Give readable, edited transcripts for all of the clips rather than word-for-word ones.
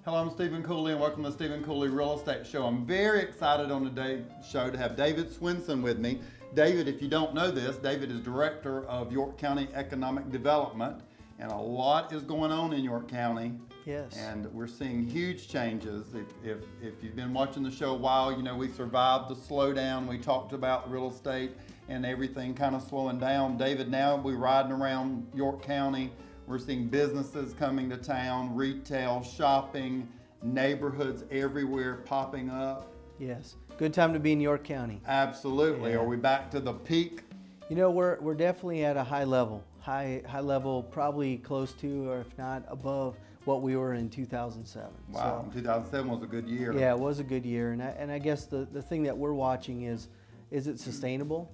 Hello, I'm Stephen Cooley and welcome to the Stephen Cooley Real Estate Show. I'm very excited on today's show to have David Swenson with me. David, if you don't know this, David is Director of York County Economic Development, and a lot is going on in York County. Yes. And we're seeing huge changes. If you've been watching the show a while, you know we survived the slowdown. We talked about real estate and everything kind of slowing down. David, now we're riding around York County. We're seeing businesses coming to town, retail, shopping, neighborhoods everywhere popping up. Yes. Good time to be in York County. Absolutely. Yeah. Are we back to the peak? You know, we're definitely at a high level. High level, probably close to, or if not above, what we were in 2007. Wow, So, 2007 was a good year. yeah, it was a good year. And I guess the thing that we're watching is it sustainable?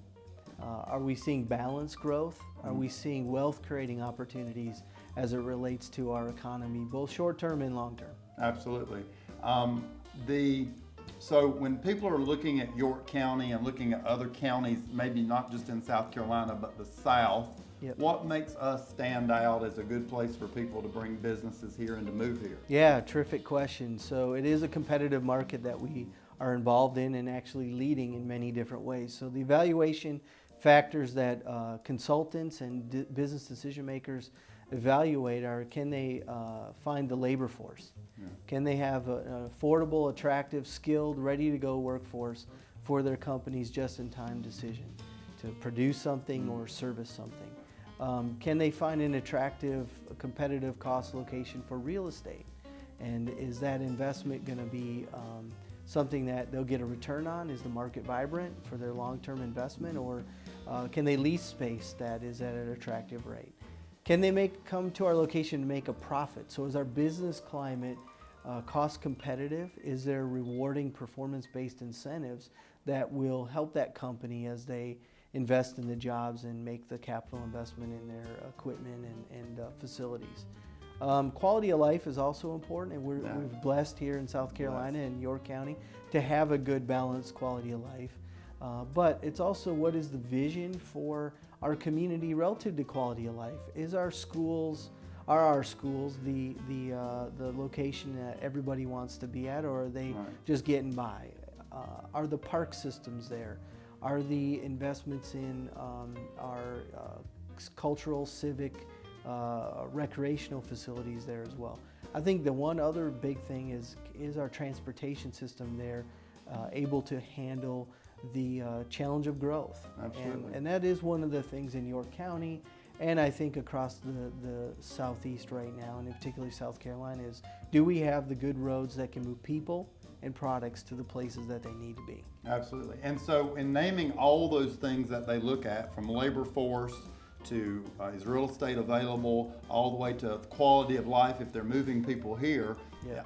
Are we seeing balanced growth? Are we seeing wealth creating opportunities as it relates to our economy, both short term and long term? Absolutely. So when people are looking at York County and looking at other counties, maybe not just in South Carolina, but the South, Yep. What makes us stand out as a good place for people to bring businesses here and to move here? Yeah, terrific question. So it is a competitive market that we are involved in and actually leading in many different ways. So the evaluation factors that consultants and business decision makers evaluate are, can they find the labor force? Yeah. Can they have an affordable, attractive, skilled, ready to go workforce for their company's just-in-time decision to produce something or service something? Can they find an attractive, competitive cost location for real estate? And is that investment going to be something that they'll get a return on? Is the market vibrant for their long-term investment? Or can they lease space that is at an attractive rate? Can they come to our location to make a profit? So is our business climate cost competitive? Is there rewarding performance-based incentives that will help that company as they invest in the jobs and make the capital investment in their equipment and facilities? Quality of life is also important, and we're blessed here in South Carolina and York County to have a good balanced quality of life. But it's also, what is the vision for our community relative to quality of life? Is our schools the location that everybody wants to be at, or are they just getting by? Are the park systems there? Are the investments in our cultural, civic, recreational facilities there as well? I think the one other big thing is our transportation system there able to handle the challenge of growth. Absolutely. And that is one of the things in York County, and I think across the Southeast right now, and in particularly South Carolina, is do we have the good roads that can move people and products to the places that they need to be? Absolutely. And so in naming all those things that they look at, from labor force to is real estate available, all the way to quality of life if they're moving people here. Yeah.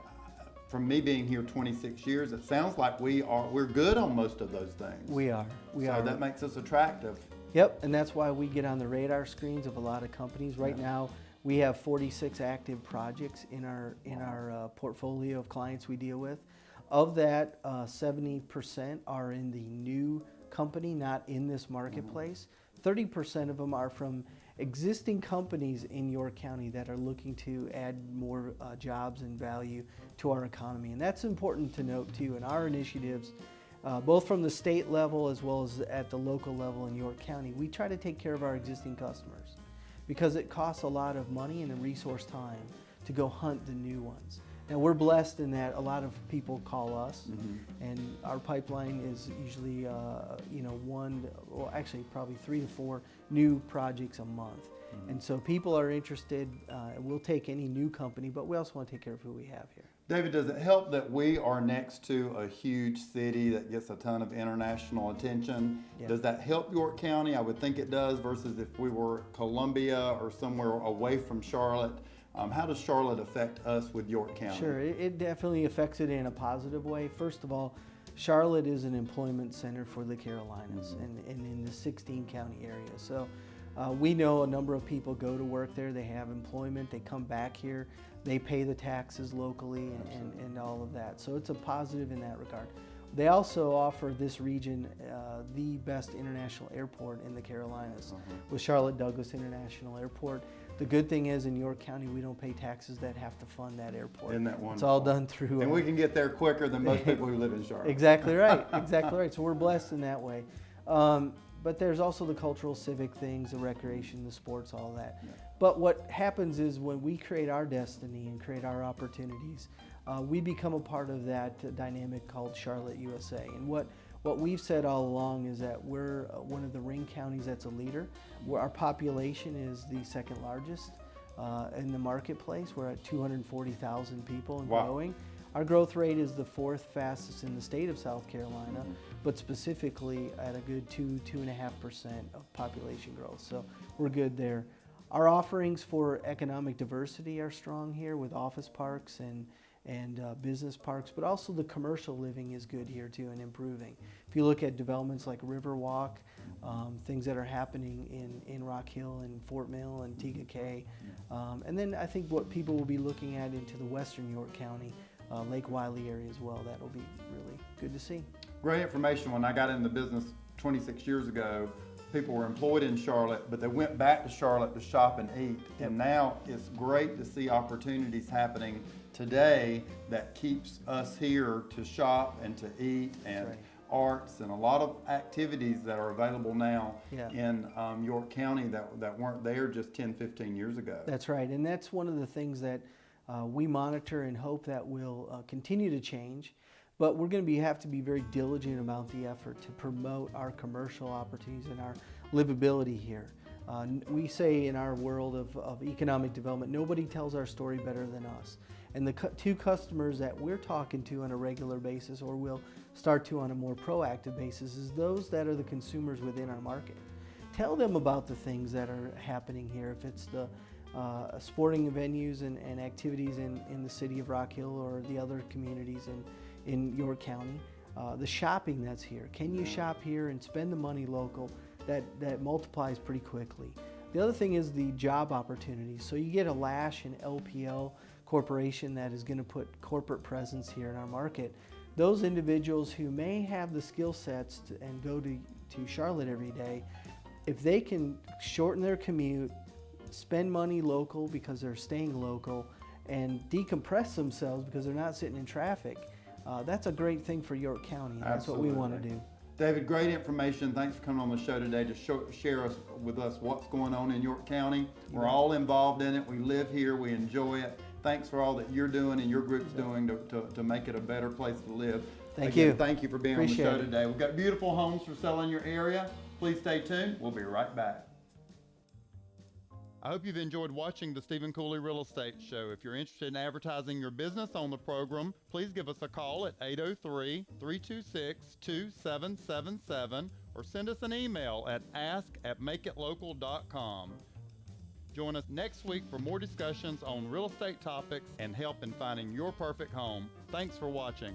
From me being here 26 years, it sounds like we're good on most of those things. We are. So that makes us attractive. Yep, and that's why we get on the radar screens of a lot of companies. Right now, we have 46 active projects in our portfolio of clients we deal with. Of that, 70% are in the new company, not in this marketplace. 30% of them are from existing companies in York County that are looking to add more jobs and value to our economy. And that's important to note too. In our initiatives, both from the state level as well as at the local level in York County, we try to take care of our existing customers because it costs a lot of money and a resource time to go hunt the new ones. Now we're blessed in that a lot of people call us, and our pipeline is usually, probably 3 to 4 new projects a month. And so people are interested. We'll take any new company, but we also want to take care of who we have here. David, does it help that we are next to a huge city that gets a ton of international attention? Yeah. Does that help York County? I would think it does, versus if we were Columbia or somewhere away from Charlotte. How does Charlotte affect us with York County? Sure, it definitely affects it in a positive way. First of all, Charlotte is an employment center for the Carolinas and in the 16 county area. So we know a number of people go to work there, they have employment, they come back here, they pay the taxes locally and all of that. So it's a positive in that regard. They also offer this region the best international airport in the Carolinas with Charlotte Douglas International Airport. The good thing is in York County, we don't pay taxes that have to fund that airport. Isn't that wonderful? It's all done through. And we can get there quicker than most people who live in Charlotte. Exactly right, exactly right. So we're blessed in that way. But there's also the cultural, civic things, the recreation, the sports, all that. Yeah. But what happens is when we create our destiny and create our opportunities, we become a part of that dynamic called Charlotte, USA. And what we've said all along is that we're one of the ring counties that's a leader. Our population is the second largest in the marketplace. We're at 240,000 people and growing. Our growth rate is the fourth fastest in the state of South Carolina, but specifically at a good 2.5% of population growth. So we're good there. Our offerings for economic diversity are strong here with office parks and business parks, but also the commercial living is good here too and improving. If you look at developments like Riverwalk, things that are happening in Rock Hill and Fort Mill and TKK, and then I think what people will be looking at into the western York County, Lake Wiley area as well, that'll be really good to see. Great information. When I got into business 26 years ago, people were employed in Charlotte, but they went back to Charlotte to shop and eat. And now it's great to see opportunities happening today that keeps us here to shop and to eat and arts and a lot of activities that are available now in York County that weren't there just 10, 15 years ago. That's right, and that's one of the things that we monitor and hope that will continue to change. But we're going to have to be very diligent about the effort to promote our commercial opportunities and our livability here. We say in our world of economic development, nobody tells our story better than us. And the two customers that we're talking to on a regular basis, or will start to on a more proactive basis, is those that are the consumers within our market. Tell them about the things that are happening here. If it's the sporting venues and activities in the city of Rock Hill or the other communities in York County, the shopping that's here. Can you shop here and spend the money local? That multiplies pretty quickly. The other thing is the job opportunities. So you get a Lash and LPL corporation that is going to put corporate presence here in our market. Those individuals who may have the skill sets and go to Charlotte every day, if they can shorten their commute, spend money local because they're staying local, and decompress themselves because they're not sitting in traffic, that's a great thing for York County. That's what we want to do. David, great information. Thanks for coming on the show today to share with us what's going on in York County. We're all involved in it. We live here. We enjoy it. Thanks for all that you're doing and your group's doing to make it a better place to live. Thank you. Thank you for being on the show today. We've got beautiful homes for sale in your area. Please stay tuned. We'll be right back. I hope you've enjoyed watching the Stephen Cooley Real Estate Show. If you're interested in advertising your business on the program, please give us a call at 803-326-2777 or send us an email at ask@makeitlocal.com. Join us next week for more discussions on real estate topics and help in finding your perfect home. Thanks for watching.